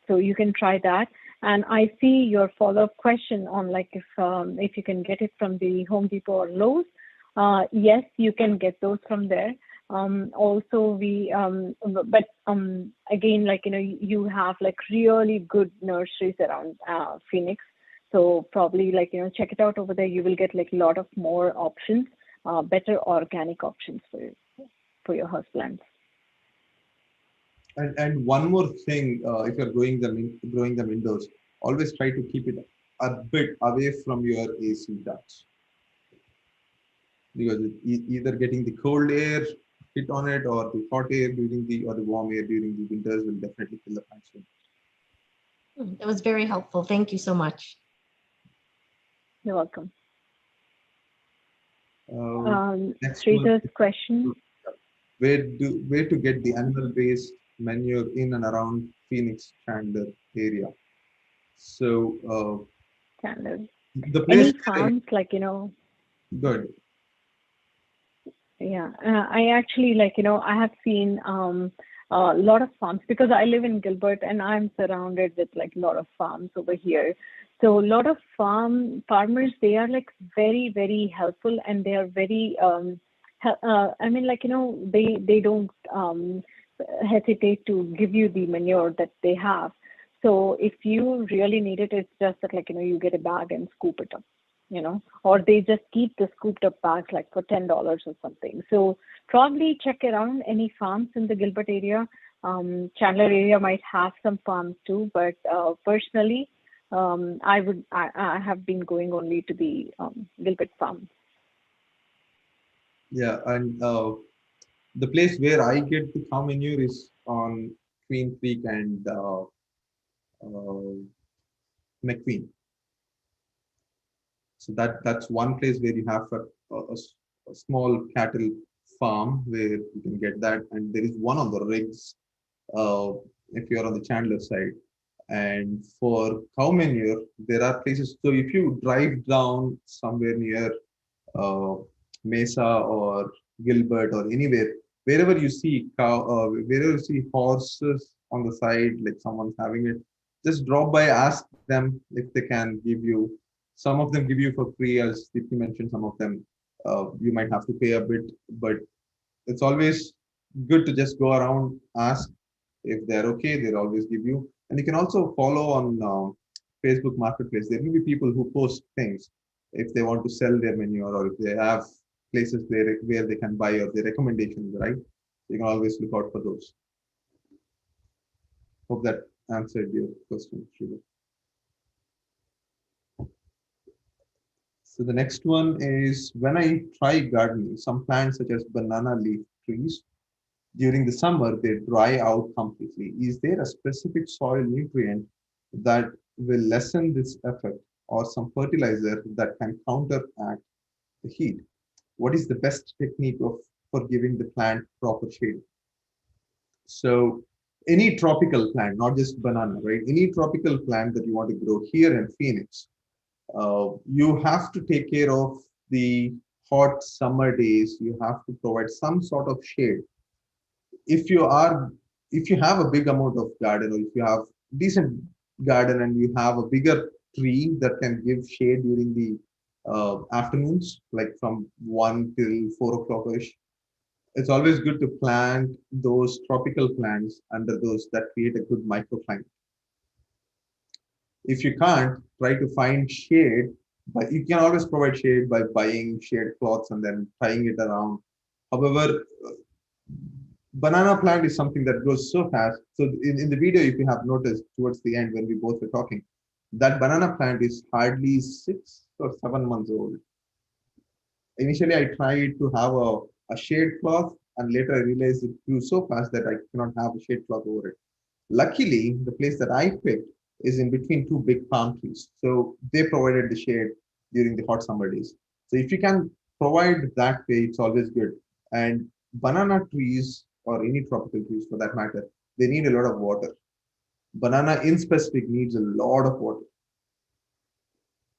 So you can try that. And I see your follow-up question on like if you can get it from the Home Depot or Lowe's. Yes, you can get those from there. Also, but again, like you have like really good nurseries around Phoenix. So probably like check it out over there. You will get like a lot of more options, better organic options for your house plants. And one more thing, if you're growing them indoors, always try to keep it a bit away from your AC ducts, because either getting the cold air hit on it or the hot air or the warm air during the winters will definitely kill the plants. That was very helpful. Thank you so much. You're welcome. Next Sridhar's question. Where to get the animal-based manure in and around Phoenix Chandler area? So Chandler. the place. Any farms Good. Yeah, I actually I have seen a lot of farms because I live in Gilbert and I'm surrounded with like a lot of farms over here. So a lot of farmers, they are like very, very helpful, and they are very I mean they don't hesitate to give you the manure that they have. So if you really need it, it's just that you get a bag and scoop it up. or they just keep the scooped up bags like for $10 or something. So probably check around any farms in the Gilbert area. Chandler area might have some farms too, but personally, I have been going only to the Gilbert farm. Yeah, and the place where I get the cow manure is on Queen Creek and McQueen. So that's one place where you have a small cattle farm where you can get that, and there is one on the rigs if you're on the Chandler side. And for cow manure, there are places. So if you drive down somewhere near uh, Mesa or Gilbert or anywhere, wherever you see wherever you see horses on the side, like someone's having it, just drop by, ask them if they can give you. Some of them give you for free, as Deepti mentioned. Some of them you might have to pay a bit, but it's always good to just go around, ask if they're okay. They'll always give you. And you can also follow on Facebook Marketplace. There will be people who post things if they want to sell their manure or if they have places where they can buy or their recommendations, right? You can always look out for those. Hope that answered your question, Shiva. So the next one is, when I try gardening, some plants such as banana leaf trees, during the summer, they dry out completely. Is there a specific soil nutrient that will lessen this effect, or some fertilizer that can counteract the heat? What is the best technique for giving the plant proper shade? So any tropical plant, not just banana, right? Any tropical plant that you want to grow here in Phoenix, you have to take care of the hot summer days. You have to provide some sort of shade. If you have a big amount of garden, or if you have decent garden and you have a bigger tree that can give shade during the afternoons, like from 1 till 4 o'clock ish, it's always good to plant those tropical plants under those that create a good microclimate. If you can't, try to find shade, but you can always provide shade by buying shade cloths and then tying it around. However, banana plant is something that grows so fast. So in the video, if you have noticed towards the end when we both were talking, that banana plant is hardly 6 or 7 months old. Initially, I tried to have a shade cloth, and later I realized it grew so fast that I cannot have a shade cloth over it. Luckily, the place that I picked is in between two big palm trees. So they provided the shade during the hot summer days. So if you can provide that way, it's always good. And banana trees, or any tropical trees for that matter, they need a lot of water. Banana in specific needs a lot of water.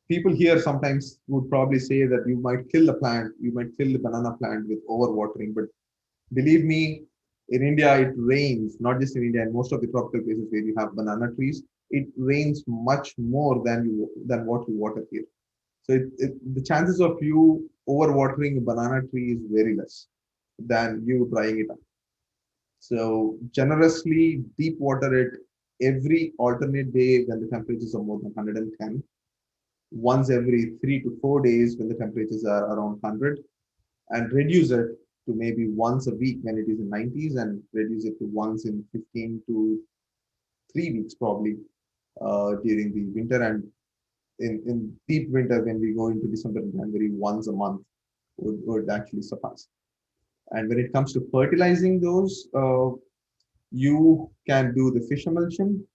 People here sometimes would probably say that you might kill the plant, you might kill the banana plant with overwatering, but believe me, in India, it rains, not just in India, in most of the tropical places where you have banana trees, it rains much more than what you water here. So the chances of you overwatering a banana tree is very less than you drying it up. So generously deep water it every alternate day when the temperatures are more than 110, once every 3 to 4 days when the temperatures are around 100, and reduce it to maybe once a week when it is in 90s, and reduce it to once in 15 to 3 weeks probably during the winter, and in deep winter when we go into December and January, once a month would actually suffice. And when it comes to fertilizing those, you can do the fish emulsion.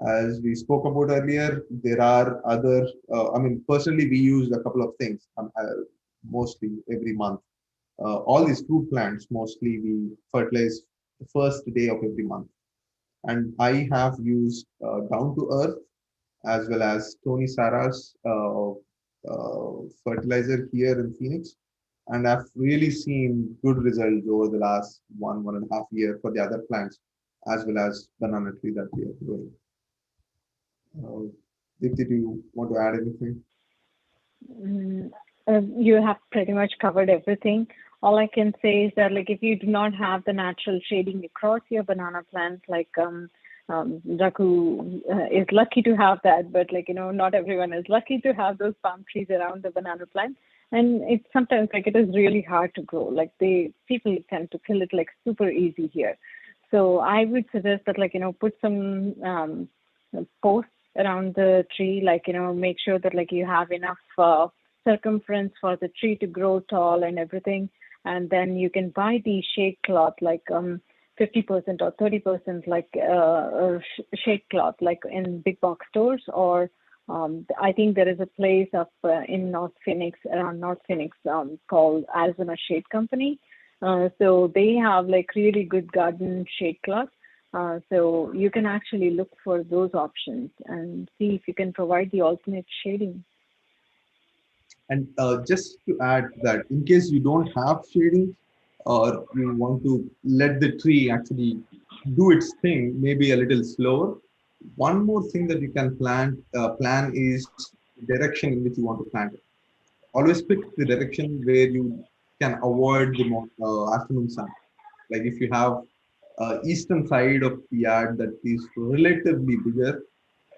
As we spoke about earlier, there are other, personally, we use a couple of things mostly every month. All these fruit plants, mostly we fertilize the first day of every month. And I have used Down to Earth as well as Tony Sarah's fertilizer here in Phoenix. And I've really seen good results over the last 1.5 years for the other plants, as well as banana tree that we are growing. Deepti, do you want to add anything? You have pretty much covered everything. All I can say is that, like, if you do not have the natural shading across your banana plants, like Raghu is lucky to have that, but not everyone is lucky to have those palm trees around the banana plant. And it's sometimes it is really hard to grow. People tend to kill it super easy here. So I would suggest that put some posts around the tree, make sure that you have enough circumference for the tree to grow tall and everything. And then you can buy the shade cloth 50% or 30% shade cloth in big box stores, or I think there is a place up in around North Phoenix called Arizona Shade Company. So they have really good garden shade cloth. So you can actually look for those options and see if you can provide the alternate shading. And just to add that in case you don't have shading or you want to let the tree actually do its thing, maybe a little slower, one more thing that you can plan is the direction in which you want to plant it. Always pick the direction where you can avoid the afternoon sun. Like if you have eastern side of the yard that is relatively bigger,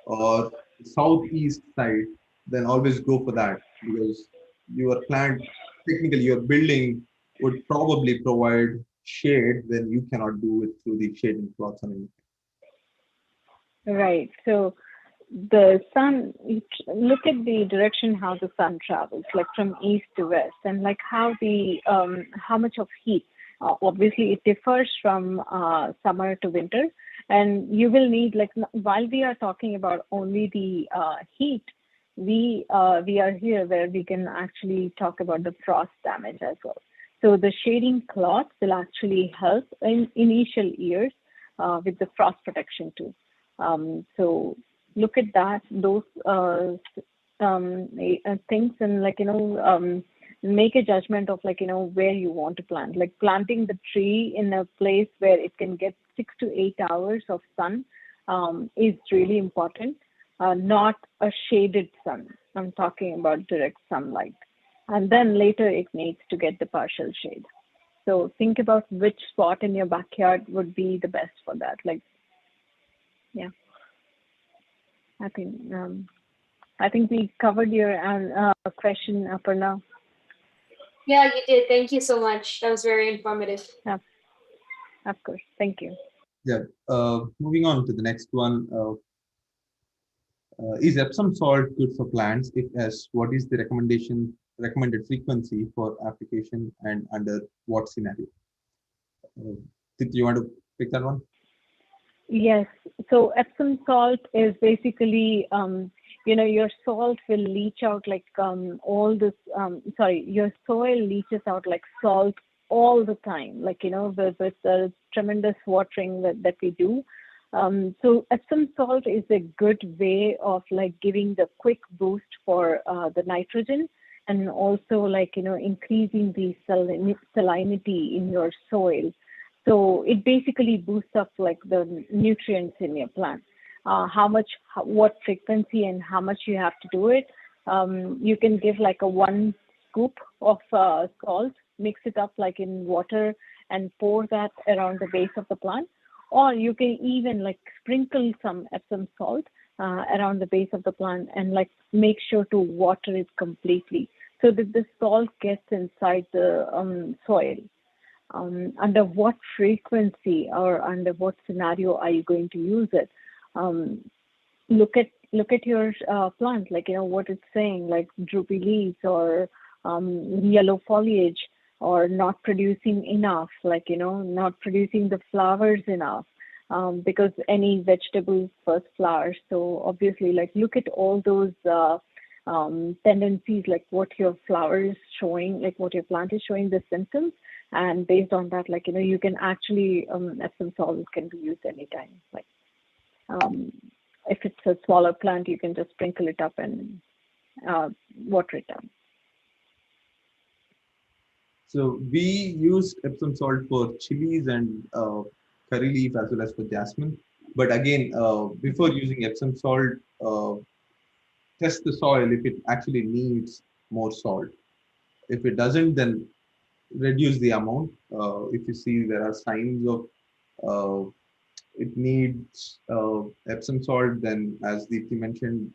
or southeast side, then always go for that, because your plant, technically your building would probably provide shade when you cannot do it through the shading cloths and anything. Right. So the sun, look at the direction how the sun travels, from east to west, and how much of heat. Obviously, it differs from summer to winter, and you will need while we are talking about only the heat, we are here where we can actually talk about the frost damage as well. So the shading cloth will actually help in initial years with the frost protection too. So look at those things, and make a judgment of where you want to plant. Planting the tree in a place where it can get 6 to 8 hours of sun is really important. Not a shaded sun. I'm talking about direct sunlight. And then later it needs to get the partial shade. So think about which spot in your backyard would be the best for that. Yeah. I think we covered your question, Aparna. Yeah, you did. Thank you so much. That was very informative. Yeah, of course. Thank you. Yeah. Moving on to the next one. Is Epsom salt good for plants? If yes, what is the recommended frequency for application and under what scenario? Did you want to pick that one? Yes. So Epsom salt is basically, your salt will leach out your soil leaches out salt all the time, with the tremendous watering that we do. So Epsom salt is a good way of giving the quick boost for the nitrogen, and also increasing the salinity in your soil. So it basically boosts up the nutrients in your plant. What frequency and how much you have to do it. You can give a 1 scoop of salt, mix it up in water, and pour that around the base of the plant. Or you can even sprinkle some Epsom salt around the base of the plant, and make sure to water it completely so that the salt gets inside the soil. Under what frequency or under what scenario are you going to use it? Look at your plant, what it's saying, droopy leaves or yellow foliage, or not producing enough, not producing the flowers enough, because any vegetable first flowers. So obviously, look at all those tendencies, what your flower is showing, what your plant is showing, the symptoms, and based on that, you can actually Epsom salt can be used anytime. If it's a smaller plant, you can just sprinkle it up and water it down. So we used Epsom salt for chilies and curry leaf as well as for jasmine. But again, before using Epsom salt, test the soil if it actually needs more salt. If it doesn't, then reduce the amount. If you see there are signs of it needs Epsom salt. Then, as Deepti mentioned,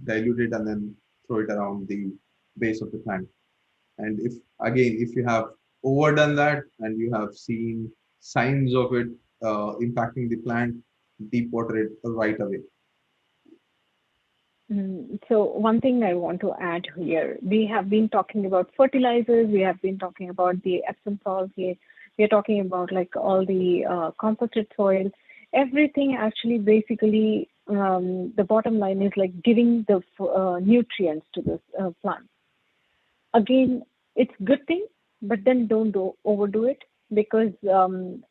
dilute it and then throw it around the base of the plant. And if you have overdone that and you have seen signs of it impacting the plant, deep water it right away. So one thing I want to add here, we have been talking about fertilizers, we have been talking about the Epsom salts, we are talking about like all the composted soil, everything actually basically the bottom line is like giving the nutrients to this plant. Again, it's good thing, but then don't overdo it, because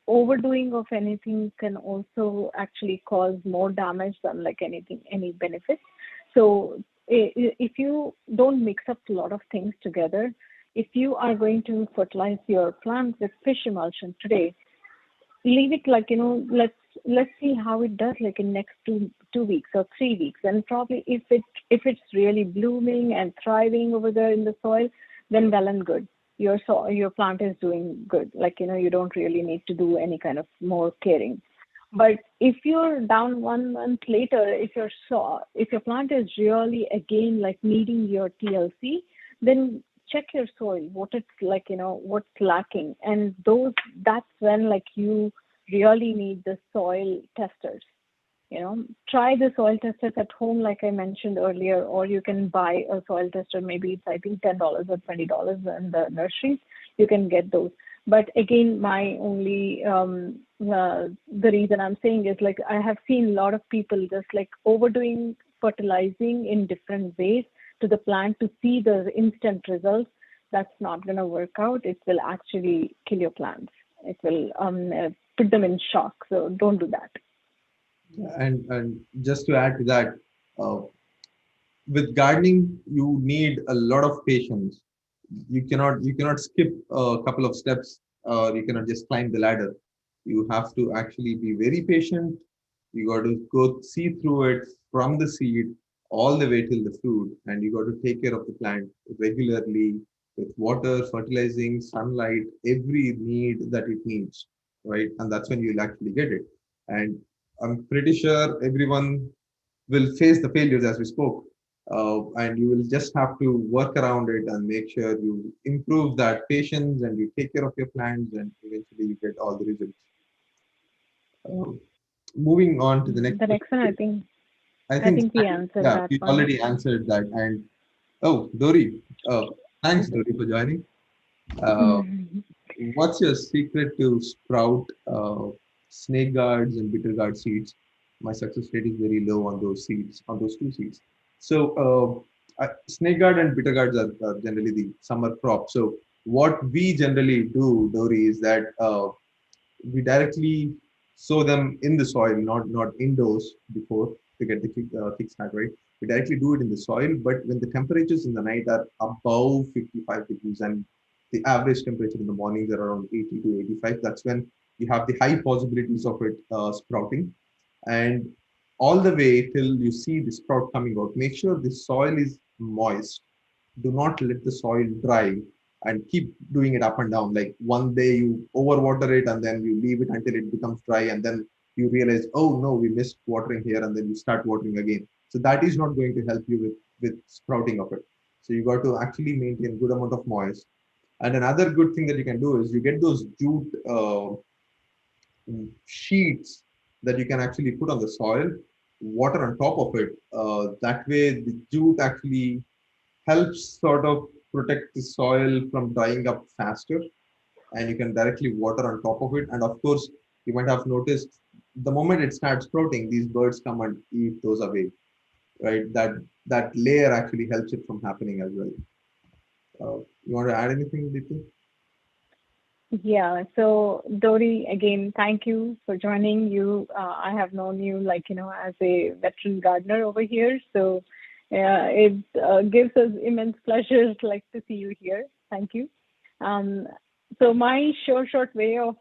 overdoing of anything can also actually cause more damage than like any benefit. So if you don't mix up a lot of things together, if you are going to fertilize your plants with fish emulsion today, leave it like, let's see how it does like in next two weeks or 3 weeks. And probably if it's really blooming and thriving over there in the soil, then well and good. Your plant is doing good. Like, you don't really need to do any kind of more caring. But if you're down 1 month later, if your plant is really again like needing your TLC, then check your soil, what it's like, what's lacking. And that's when like you really need the soil testers. Try the soil testers at home, like I mentioned earlier, or you can buy a soil tester. Maybe it's, I think, $10 or $20 in the nurseries. You can get those. But again, my only, the reason I'm saying is like, I have seen a lot of people just like overdoing fertilizing in different ways to the plant to see the instant results. That's not going to work out. It will actually kill your plants. It will put them in shock. So don't do that. And just to add to that, with gardening, you need a lot of patience. You cannot skip a couple of steps, or you cannot just climb the ladder. You have to actually be very patient. You got to go see through it from the seed all the way till the fruit, and you got to take care of the plant regularly with water, fertilizing, sunlight, every need that it needs, right? And that's when you'll actually get it. And I'm pretty sure everyone will face the failures as we spoke. And you will just have to work around it and make sure you improve that patience and you take care of your plants, and eventually you get all the results. Moving on to the next. The next one, I think we answered yeah, that we one. already answered that. And Dori, thanks Dori for joining. What's your secret to sprout snake guards and bitter guard seeds? My success rate is very low on those seeds, on those two seeds. So snake guard and bitter guards are generally the summer crop. So what we generally do, Dori, is that we directly sow them in the soil, not indoors before to get the kickstart, right? We directly do it in the soil, but when the temperatures in the night are above 55 degrees and the average temperature in the mornings are around 80 to 85, that's when you have the high possibilities of it sprouting. And all the way till you see the sprout coming out, make sure the soil is moist. Do not let the soil dry and keep doing it up and down. Like one day you overwater it and then you leave it until it becomes dry, and then you realize, oh no, we missed watering here, and then you start watering again. So that is not going to help you with sprouting of it. So you got to actually maintain good amount of moist. And another good thing that you can do is you get those jute sheets that you can actually put on the soil, water on top of it. That way the jute actually helps sort of protect the soil from drying up faster, and you can directly water on top of it. And of course, you might have noticed the moment it starts sprouting, these birds come and eat those away, right? That layer actually helps it from happening as well. You want to add anything, Deepti? Yeah, so Dori, again, thank you for joining. I have known you as a veteran gardener over here. So it gives us immense pleasure to see you here. Thank you. So my short way of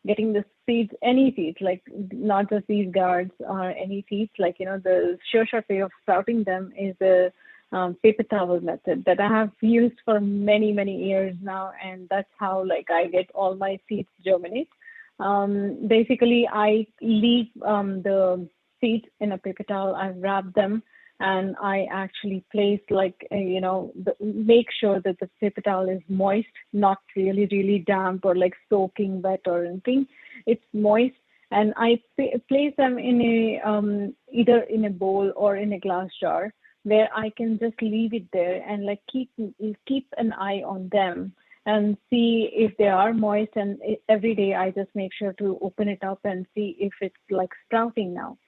getting the seeds, any seeds, not just these guards or any seeds, the short way of sprouting them is a paper towel method that I have used for many years now, and that's how I get all my seeds germinate. Basically, I leave the seeds in a paper towel. I wrap them, and I actually place make sure that the paper towel is moist, not really, really damp or like soaking wet or anything. It's moist, and I place them in a either in a bowl or in a glass jar where I can just leave it there and like keep an eye on them and see if they are moist. And every day I just make sure to open it up and see if it's like sprouting now.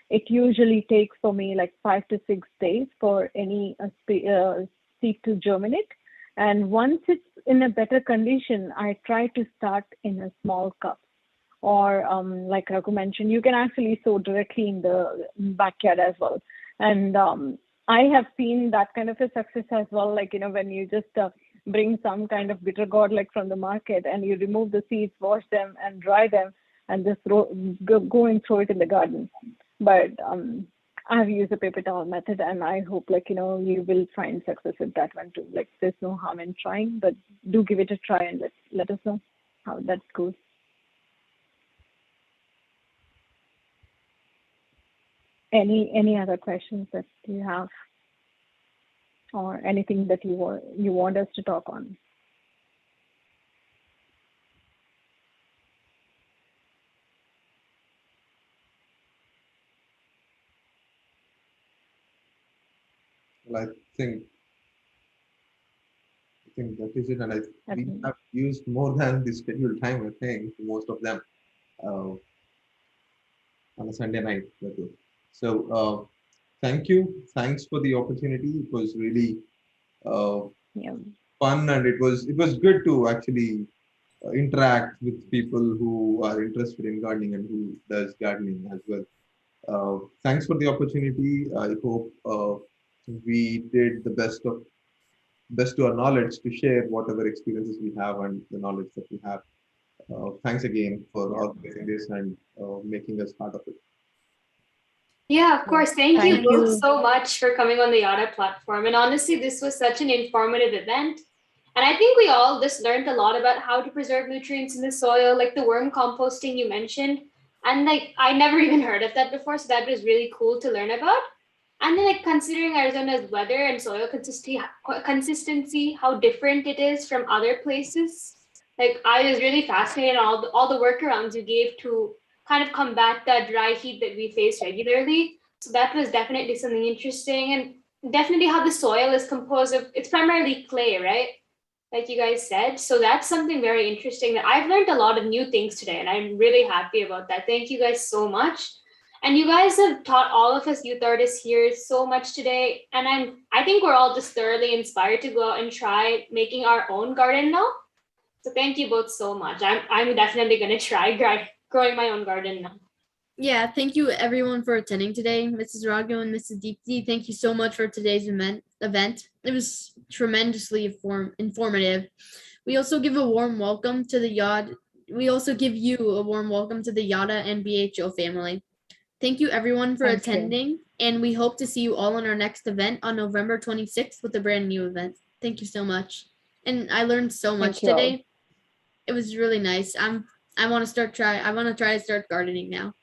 It usually takes for me like 5 to 6 days for any seed to germinate. And once it's in a better condition, I try to start in a small cup. Or like Raghu mentioned, you can actually sow directly in the backyard as well. And I have seen that kind of a success as well. Like, when you just bring some kind of bitter gourd like from the market and you remove the seeds, wash them and dry them and just go and throw it in the garden. But I've used the paper towel method, and I hope you will find success with that one too. Like, there's no harm in trying, but do give it a try and let us know how that goes. Any other questions that you have, or anything that you want us to talk on? Well, I think that is it, and we have used more than the scheduled time, I think, for most of them on a Sunday night. So thanks for the opportunity. It was really fun, and it was good to actually interact with people who are interested in gardening and who does gardening as well. Thanks for the opportunity. I hope we did the best to our knowledge to share whatever experiences we have and the knowledge that we have. Thanks again for organizing this and making us part of it. Yeah, of course. Thank you both so much for coming on the Yada platform. And honestly, this was such an informative event. And I think we all just learned a lot about how to preserve nutrients in the soil, like the worm composting you mentioned. And like, I never even heard of that before. So that was really cool to learn about. And then like considering Arizona's weather and soil consistency, how different it is from other places. Like, I was really fascinated on all the workarounds you gave to kind of combat that dry heat that we face regularly. So that was definitely something interesting, and definitely how the soil is composed of, it's primarily clay, right? Like you guys said. So that's something very interesting that I've learned a lot of new things today, and I'm really happy about that. Thank you guys so much. And you guys have taught all of us youth artists here so much today. And I think we're all just thoroughly inspired to go out and try making our own garden now. So thank you both so much. I'm definitely going to try growing my own garden now. Yeah, thank you everyone for attending today. Mrs. Raghu and Mrs. Deepti, thank you so much for today's event. It was tremendously informative. We also give a warm welcome to the Yada. We also give you a warm welcome to the Yada and BHO family. Thank you everyone for attending, and we hope to see you all on our next event on November 26th with a brand new event. Thank you so much. And I learned so much today. It was really nice. I want to try to start gardening now.